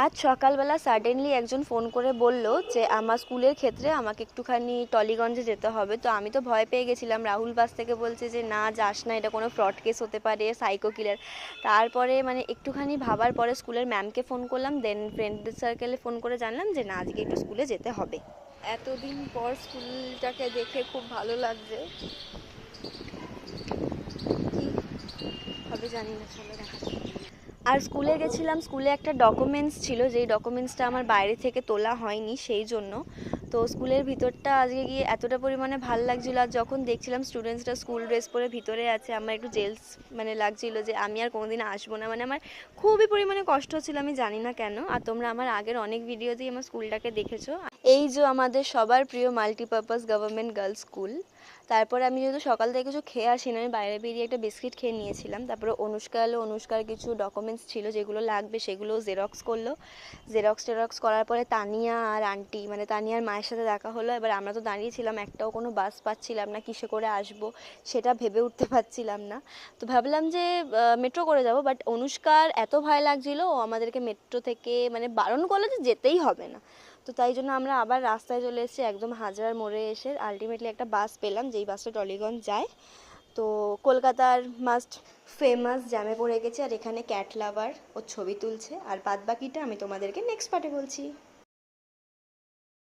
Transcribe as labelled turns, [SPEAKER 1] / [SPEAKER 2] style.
[SPEAKER 1] আজ সকালবেলা সাডেনলি একজন ফোন করে বলল যে আমার স্কুলের ক্ষেত্রে আমাকে একটুখানি টলিগঞ্জে যেতে হবে। তো আমি তো ভয় পেয়ে গেছিলাম। রাহুল বাস থেকে বলছে যে না যাস না, এটা কোনো ফ্রড কেস হতে পারে, সাইকো কিলার। তারপরে মানে একটুখানি ভাবার পরে স্কুলের ম্যামকে ফোন করলাম, দেন ফ্রেন্ডদের সার্কেলে ফোন করে জানলাম যে না আজকে একটু স্কুলে যেতে হবে। এতদিন পর স্কুলটাকে দেখে খুব ভালো লাগছে। কি হবে জানি না, চলো দেখা যাক। আর স্কুলে গেছিলাম, স্কুলে একটা ডকুমেন্টস ছিল, যেই ডকুমেন্টসটা আমার বাইরে থেকে তোলা হয়নি সেই জন্য। তো স্কুলের ভিতরটা আজকে গিয়ে এতটা পরিমাণে ভাল লাগছিল। আর যখন দেখছিলাম স্টুডেন্টসরা স্কুল ড্রেস পরে ভিতরে আছে, আমার একটু জেলস মানে লাগছিল যে আমি আর কোনোদিন আসবো না। মানে আমার খুবই পরিমাণে কষ্ট হচ্ছিল, আমি জানি না কেন। আর তোমরা আমার আগের অনেক ভিডিওতেই আমার স্কুলটাকে দেখেছো। এই যে আমাদের সবার প্রিয় মাল্টিপারপাস গভর্নমেন্ট গার্লস স্কুল। তারপরে আমি যেহেতু সকাল থেকে কিছু খেয়ে আসি না, আমি বাইরে বেরিয়ে একটা বিস্কিট খেয়ে নিয়েছিলাম। তারপরে অনুষ্কা এলো, অনুষ্কার কিছু ডকুমেন্টস ছিল যেগুলো লাগবে সেগুলো জেরক্স করলো। জেরক্স করার পরে তানিয়া আর আন্টি মানে তানিয়ার মায়ের সাথে দেখা হলো। এবার আমরা তো দাঁড়িয়েছিলাম, একটাও কোনো বাস পাচ্ছিলাম না, কিসে করে আসবো সেটা ভেবে উঠতে পারছিলাম না। তো ভাবলাম যে মেট্রো করে যাব, বাট অনুষ্কার এত ভয় লাগছিল, ও আমাদেরকে মেট্রো থেকে মানে বারণ করলো যে যেতেই হবে না। তো তাই জন্য আমরা আবার রাস্তায় চলে এসেছি, একদম হাজরার মোড়ে এসে আলটিমেটলি একটা বাস পেলাম যেই বাসটা টলিগঞ্জ যায়। তো কলকাতার মাস্ট ফেমাস জ্যামে পড়ে গেছে, আর এখানে ক্যাট লাভার ওর ছবি তুলছে। আর বাদ বাকিটা আমি তোমাদেরকে নেক্সট পার্টে বলছি।